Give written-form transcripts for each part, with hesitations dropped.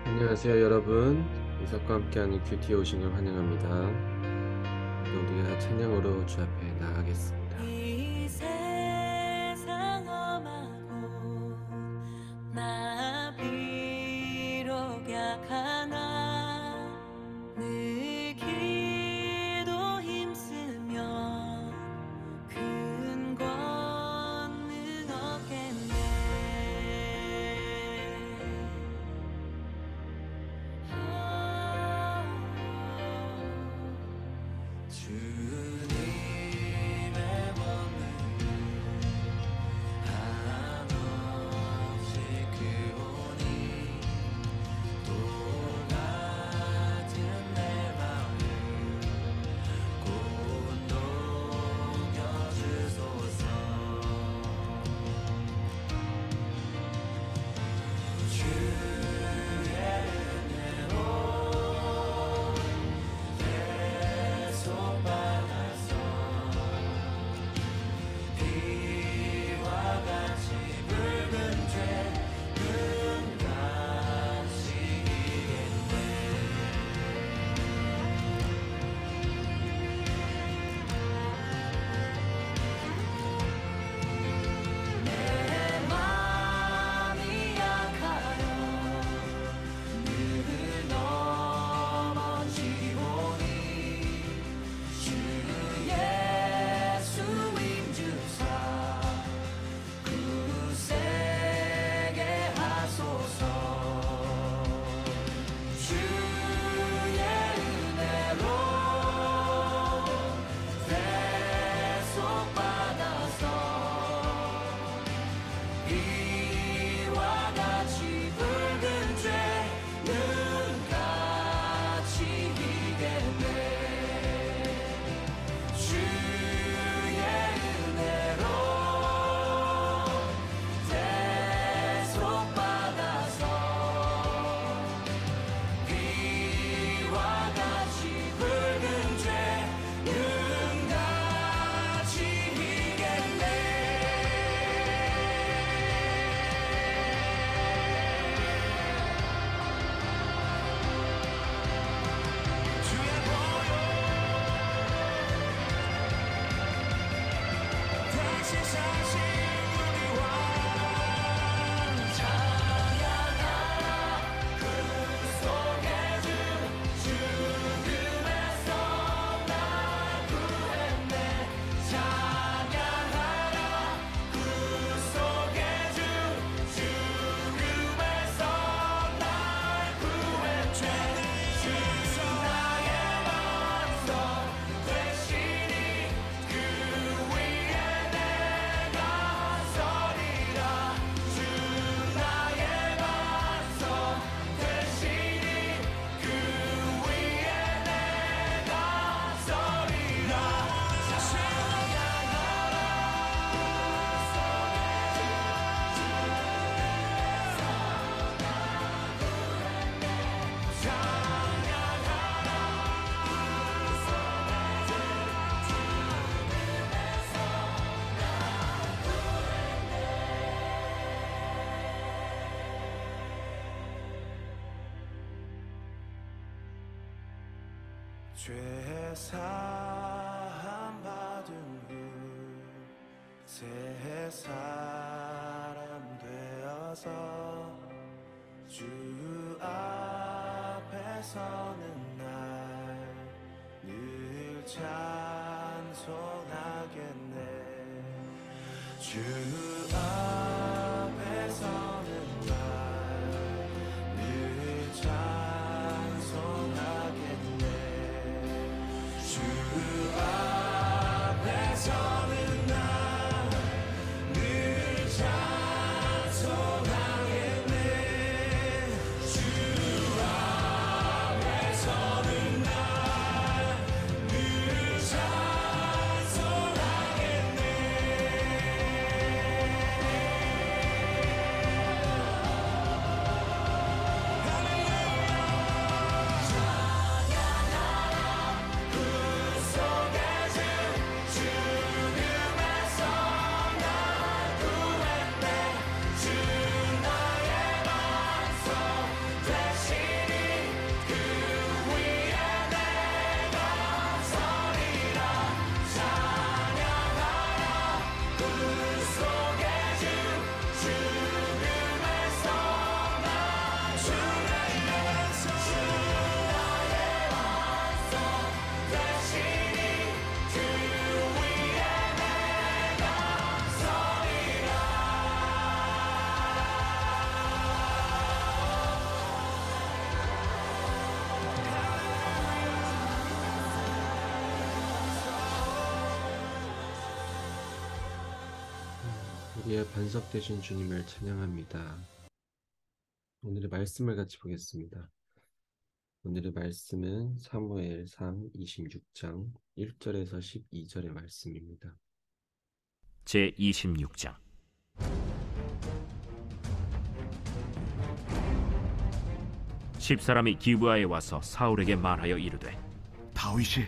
안녕하세요 여러분. 이삭과 함께하는 큐티에 오신 걸 환영합니다. 우리가 찬양으로 주 앞에 나가겠습니다. 이 세상 험하고 나 비록 약하나 늘 기도 힘쓰면 큰 권능 얻겠네. 주님의 권능 한없이 크오니 또 같은 내 마음 곧 녹여주소서. 주의 은혜로 계속받아서 비와 같이 붉은 죄는 같이 이겠네. 내 맘이 약하여 늘 넘어지오니 주 예수 임주사 굳세게 하소서. 주의 은혜로 대속받아서 이와 같이 붉은 죄는 같이 이겠네. 주의 은혜로 대속받아서 이와 같이 붉은 죄는 같이 이겠네. 주의 보혈 다시 사신 우리와 찬양하라. 그 속에 주 죽음에서 날 구했네. 찬양하라. 그 속에 주 죽음에서 날 구했네. 주 나의 반석 되시니 그 위에 내가 서리라. 주 나의 반석 되시니 그 위에 내가 서리라. 찬양하라. 죄 사함 받은 후 새 사람 되어서 주 앞에 서는 날 늘 찬송하겠네. 주 앞에 서는 날 늘 찬송하겠네. 주 앞에 서는 날 늘 찬송하겠네. 주 앞에 서는 날 늘 찬송하겠네. 우리의 반석 되신 주님을 찬양합니다. 오늘의 말씀을 같이 보겠습니다. 오늘의 말씀은 사무엘상 26장 1절에서 12절의 말씀입니다. 제26장. 십사람이 기브아에 와서 사울에게 말하여 이르되, 다윗이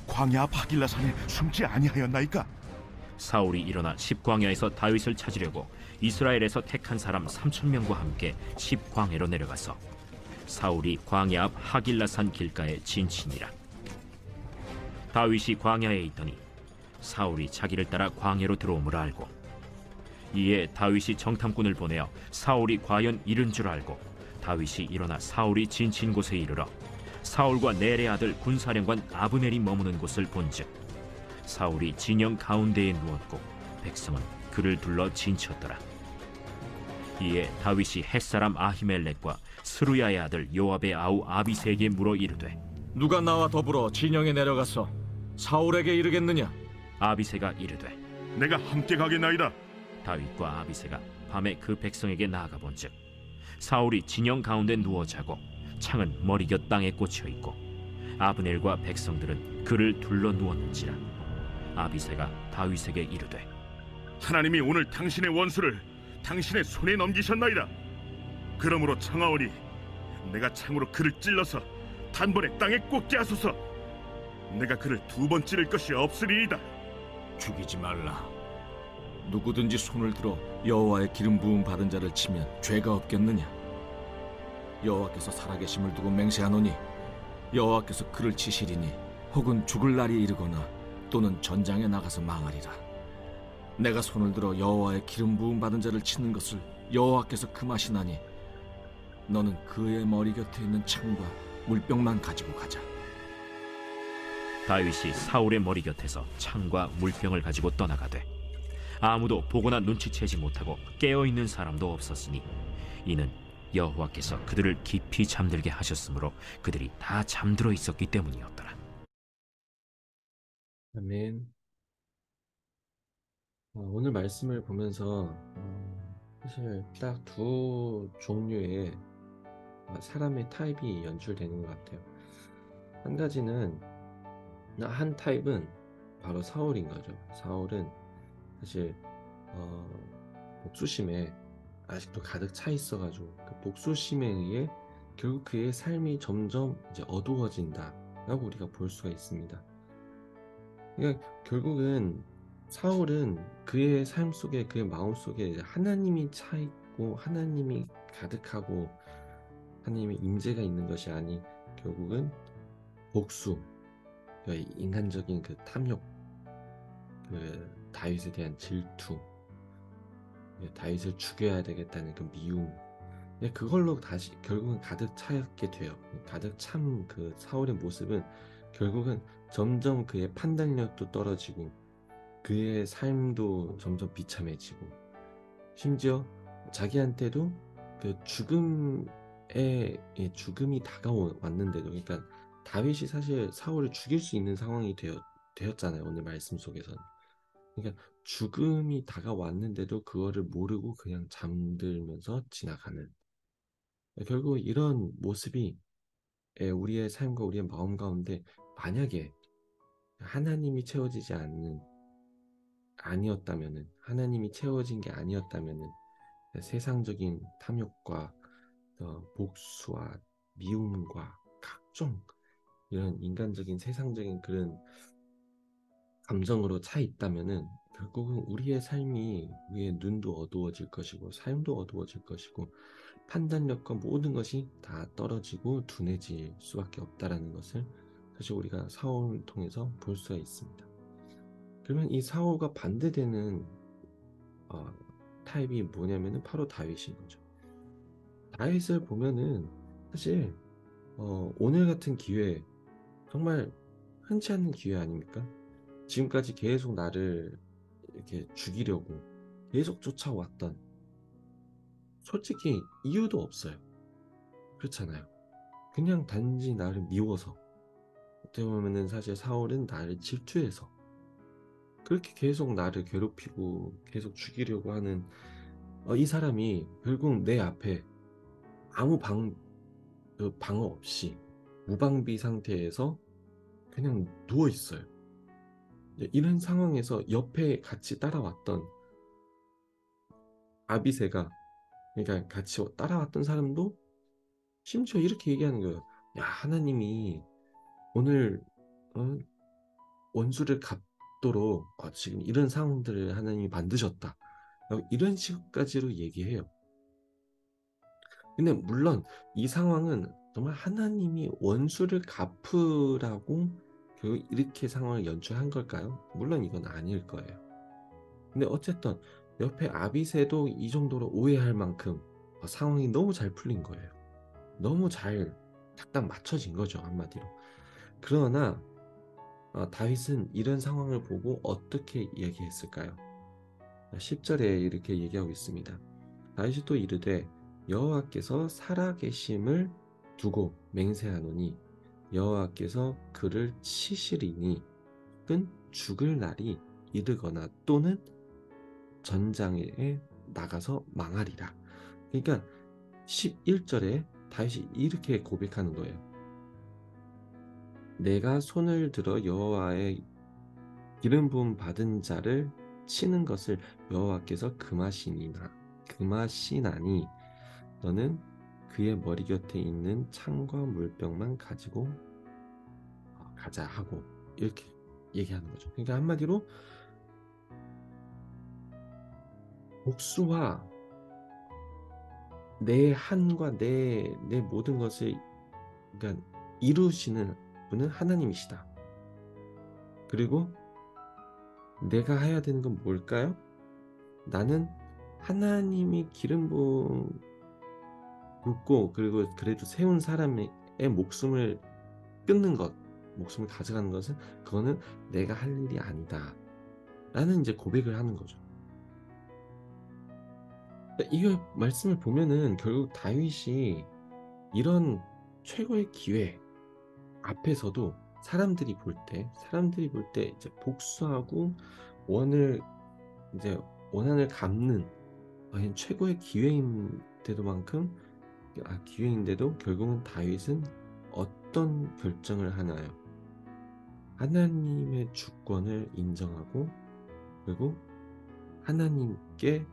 광야 앞 하길라산에 숨지 아니하였나이까? 사울이 일어나 십광야에서 다윗을 찾으려고 이스라엘에서 택한 사람 3,000명과 함께 십광야로 내려가서 사울이 광야 앞 하길라산 길가에 진치니라. 다윗이 광야에 있더니 사울이 자기를 따라 광야로 들어옴을 알고, 이에 다윗이 정탐꾼을 보내어 사울이 과연 이른 줄 알고 다윗이 일어나 사울이 진친 곳에 이르러 사울과 넬의 아들 군사령관 아브넬이 머무는 곳을 본즉 사울이 진영 가운데에 누웠고 백성은 그를 둘러 진쳤더라. 이에 다윗이 햇사람 아히멜렉과 스루야의 아들 요압의 아우 아비새에게 물어 이르되, 누가 나와 더불어 진영에 내려가서 사울에게 이르겠느냐? 아비새가 이르되, 내가 함께 가겠나이다. 다윗과 아비새가 밤에 그 백성에게 나아가 본즉 사울이 진영 가운데 누워 자고 창은 머리곁 땅에 꽂혀 있고 아브넬과 백성들은 그를 둘러 누웠는지라. 아비새가 다윗에게 이르되, 하나님이 오늘 당신의 원수를 당신의 손에 넘기셨나이다. 그러므로 청하오니 내가 창으로 그를 찔러서 단번에 땅에 꽂게 하소서. 내가 그를 2번 찌를 것이 없으리이다. 죽이지 말라. 누구든지 손을 들어 여호와의 기름 부음 받은 자를 치면 죄가 없겠느냐? 여호와께서 살아계심을 두고 맹세하노니 여호와께서 그를 치시리니 혹은 죽을 날이 이르거나 또는 전장에 나가서 망하리라. 내가 손을 들어 여호와의 기름 부음 받은 자를 치는 것을 여호와께서 금하시나니 너는 그의 머리 곁에 있는 창과 물병만 가지고 가자. 다윗이 사울의 머리 곁에서 창과 물병을 가지고 떠나가되 아무도 보거나 눈치채지 못하고 깨어있는 사람도 없었으니 이는 여호와께서 그들을 깊이 잠들게 하셨으므로 그들이 다 잠들어 있었기 때문이었더라. 아멘. 오늘 말씀을 보면서 사실 딱 2 종류의 사람의 타입이 연출되는 것 같아요. 한 가지는, 한 타입은 바로 사울인 거죠. 사울은 사실 복수심에 아직도 가득 차 있어가지고 그 복수심에 의해 결국 그의 삶이 점점 이제 어두워진다라고 우리가 볼 수가 있습니다. 그러니까 결국은 사울은 그의 삶 속에, 그의 마음 속에 하나님이 차 있고 하나님이 가득하고 하나님의 임재가 있는 것이 아닌 결국은 복수, 인간적인 그 탐욕, 그 다윗에 대한 질투, 다윗을 죽여야 되겠다는 그 미움, 그걸로 다시 결국은 가득 차게 돼요. 가득 찬 그 사울의 모습은 결국은 점점 그의 판단력도 떨어지고 그의 삶도 점점 비참해지고, 심지어 자기한테도 그 죽음이 다가왔는데도, 그러니까 다윗이 사실 사울을 죽일 수 있는 상황이 되었잖아요. 오늘 말씀 속에서는. 그러니까 죽음이 다가왔는데도 그거를 모르고 그냥 잠들면서 지나가는, 결국 이런 모습이 우리의 삶과 우리의 마음 가운데 만약에 하나님이 채워지지 아니었다면은, 하나님이 채워진 게 아니었다면은 세상적인 탐욕과 복수와 미움과 각종 이런 인간적인 세상적인 그런 감정으로 차 있다면은 결국은 우리의 삶이, 우리의 눈도 어두워질 것이고 삶도 어두워질 것이고 판단력과 모든 것이 다 떨어지고 둔해질 수밖에 없다라는 것을 사실 우리가 사울을 통해서 볼 수가 있습니다. 그러면 이 사울과 반대되는 타입이 뭐냐면은 바로 다윗인 거죠. 다윗을 보면은 사실 오늘 같은 기회, 정말 흔치 않은 기회 아닙니까? 지금까지 계속 나를 이렇게 죽이려고 계속 쫓아왔던, 솔직히 이유도 없어요. 그렇잖아요. 그냥 단지 나를 미워서, 어떻게 보면은 사실 사울은 나를 질투해서 그렇게 계속 나를 괴롭히고 계속 죽이려고 하는 이 사람이 결국 내 앞에 아무 방어 없이 무방비 상태에서 그냥 누워 있어요. 이제 이런 상황에서 옆에 같이 따라왔던 아비새가, 그러니까 같이 따라왔던 사람도 심지어 이렇게 얘기하는 거예요. 야, 하나님이 오늘 어, 원수를 갚도록 지금 이런 상황들을 하나님이 만드셨다. 이런 식까지로 얘기해요. 근데 물론 이 상황은 정말 하나님이 원수를 갚으라고 결국 이렇게 상황을 연출한 걸까요? 물론 이건 아닐 거예요. 근데 어쨌든 옆에 아비새도 이 정도로 오해할 만큼 상황이 너무 잘 풀린 거예요. 너무 잘 딱딱 맞춰진 거죠, 한마디로. 그러나 다윗은 이런 상황을 보고 어떻게 얘기했을까요? 10절에 이렇게 얘기하고 있습니다. 다윗이 또 이르되 여호와께서 살아계심을 두고 맹세하노니 여호와께서 그를 치시리니 혹은 죽을 날이 이르거나 또는 전장에 나가서 망하리라. 그러니까 11절에 다윗이 이렇게 고백하는 거예요. 내가 손을 들어 여호와의 기름 부음 받은 자를 치는 것을 여호와께서 금하시나니 너는 그의 머리 곁에 있는 창과 물병만 가지고 가자 하고 이렇게 얘기하는 거죠. 그러니까 한마디로 복수와 내 한과 내 모든 것을 그러니까 이루시는 분은 하나님이시다. 그리고 내가 해야 되는 건 뭘까요? 나는 하나님이 기름 붓고 그리고 그래도 세운 사람의 목숨을 끊는 것, 목숨을 가져가는 것은 그거는 내가 할 일이 아니다. 라는 이제 고백을 하는 거죠. 이 말씀을 보면은 결국 다윗이 이런 최고의 기회 앞에서도 사람들이 볼 때 이제 복수하고 원을 이제 원한을 갚는 최고의 기회인데도 결국은 다윗은 어떤 결정을 하나요? 하나님의 주권을 인정하고 그리고 하나님께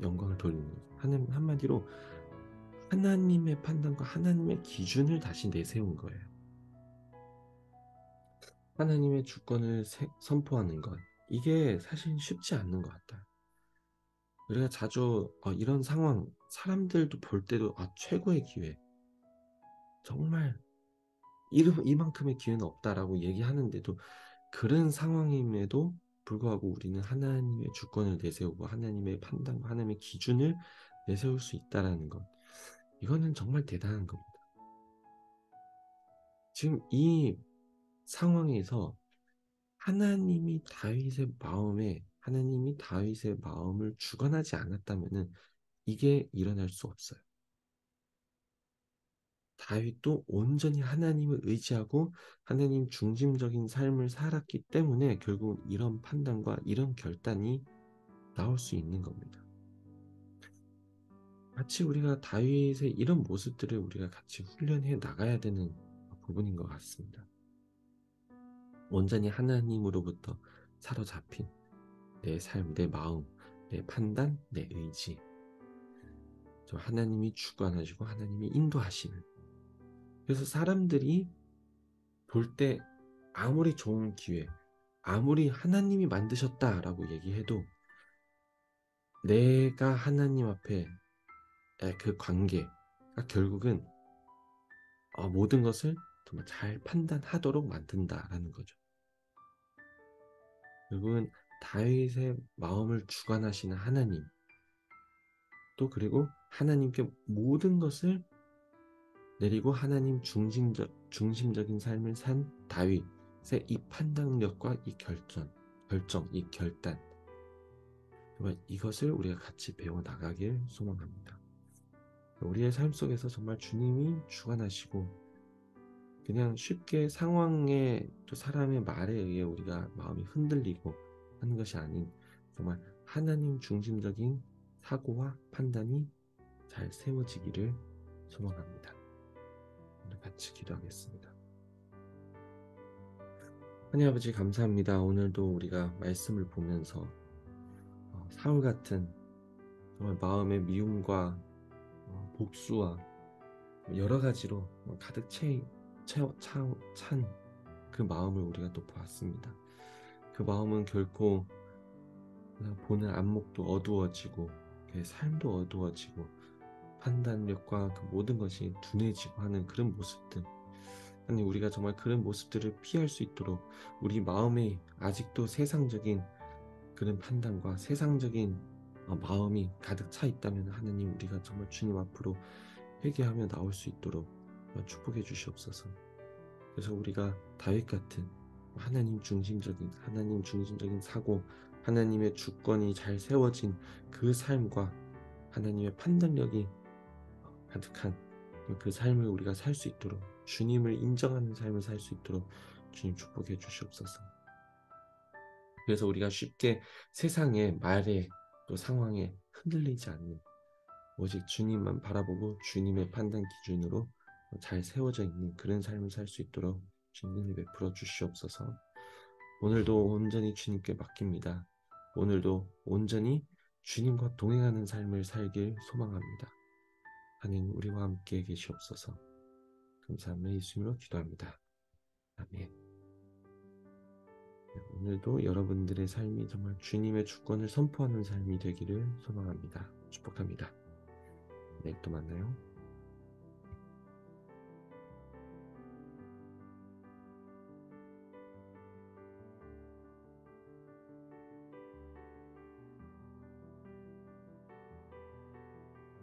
영광을 돌리는 거죠. 한마디로 하나님의 판단과 하나님의 기준을 다시 내세운 거예요. 하나님의 주권을 선포하는 것. 이게 사실 쉽지 않는 것 같아요. 우리가 자주 이런 상황, 사람들도 볼 때도 최고의 기회. 정말 이만큼의 기회는 없다라고 얘기하는데도 그런 상황임에도 불구하고 우리는 하나님의 주권을 내세우고 하나님의 판단과 하나님의 기준을 내세울 수 있다라는 것. 이거는 정말 대단한 겁니다. 지금 이 상황에서 하나님이 다윗의 마음을 주관하지 않았다면은 이게 일어날 수 없어요. 다윗도 온전히 하나님을 의지하고 하나님 중심적인 삶을 살았기 때문에 결국 이런 판단과 이런 결단이 나올 수 있는 겁니다. 같이 우리가 다윗의 이런 모습들을 우리가 같이 훈련해 나가야 되는 부분인 것 같습니다. 온전히 하나님으로부터 사로잡힌 내 삶, 내 마음, 내 판단, 내 의지. 하나님이 주관하시고 하나님이 인도하시는. 그래서 사람들이 볼 때 아무리 좋은 기회, 아무리 하나님이 만드셨다라고 얘기해도 내가 하나님 앞에 그 관계가 결국은 모든 것을 정말 잘 판단하도록 만든다라는 거죠. 결국은 다윗의 마음을 주관하시는 하나님, 또 그리고 하나님께 모든 것을 내리고 하나님 중심적인 삶을 산 다윗의 이 판단력과 이 결정, 이 결단, 정말 이것을 우리가 같이 배워 나가길 소망합니다. 우리의 삶 속에서 정말 주님이 주관하시고 그냥 쉽게 상황에 또 사람의 말에 의해 우리가 마음이 흔들리고 하는 것이 아닌 정말 하나님 중심적인 사고와 판단이 잘 세워지기를 소망합니다. 오늘 같이 기도하겠습니다. 하나님 아버지 감사합니다. 오늘도 우리가 말씀을 보면서 사울 같은 정말 마음의 미움과 복수와 여러 가지로 가득 찬 그 마음을 우리가 또 보았습니다. 그 마음은 결코 그냥 보는 안목도 어두워지고 그의 삶도 어두워지고 판단력과 그 모든 것이 둔해지고 하는 그런 모습들, 아니 우리가 정말 그런 모습들을 피할 수 있도록 우리 마음에 아직도 세상적인 그런 판단과 세상적인 마음이 가득 차 있다면 하나님, 우리가 정말 주님 앞으로 회개하며 나올 수 있도록 축복해 주시옵소서. 그래서 우리가 다윗 같은 하나님 중심적인 사고, 하나님의 주권이 잘 세워진 그 삶과 하나님의 판단력이 가득한 그 삶을 우리가 살 수 있도록, 주님을 인정하는 삶을 살 수 있도록 주님 축복해 주시옵소서. 그래서 우리가 쉽게 세상의 말에 또 상황에 흔들리지 않는, 오직 주님만 바라보고 주님의 판단 기준으로 잘 세워져 있는 그런 삶을 살 수 있도록 주님 은혜 베풀어 주시옵소서. 오늘도 온전히 주님께 맡깁니다. 오늘도 온전히 주님과 동행하는 삶을 살길 소망합니다. 하나님 우리와 함께 계시옵소서. 감사하며 예수님으로 기도합니다. 아멘. 오늘도 여러분들의 삶이 정말 주님의 주권을 선포하는 삶이 되기를 소망합니다. 축복합니다. 내일 또 만나요.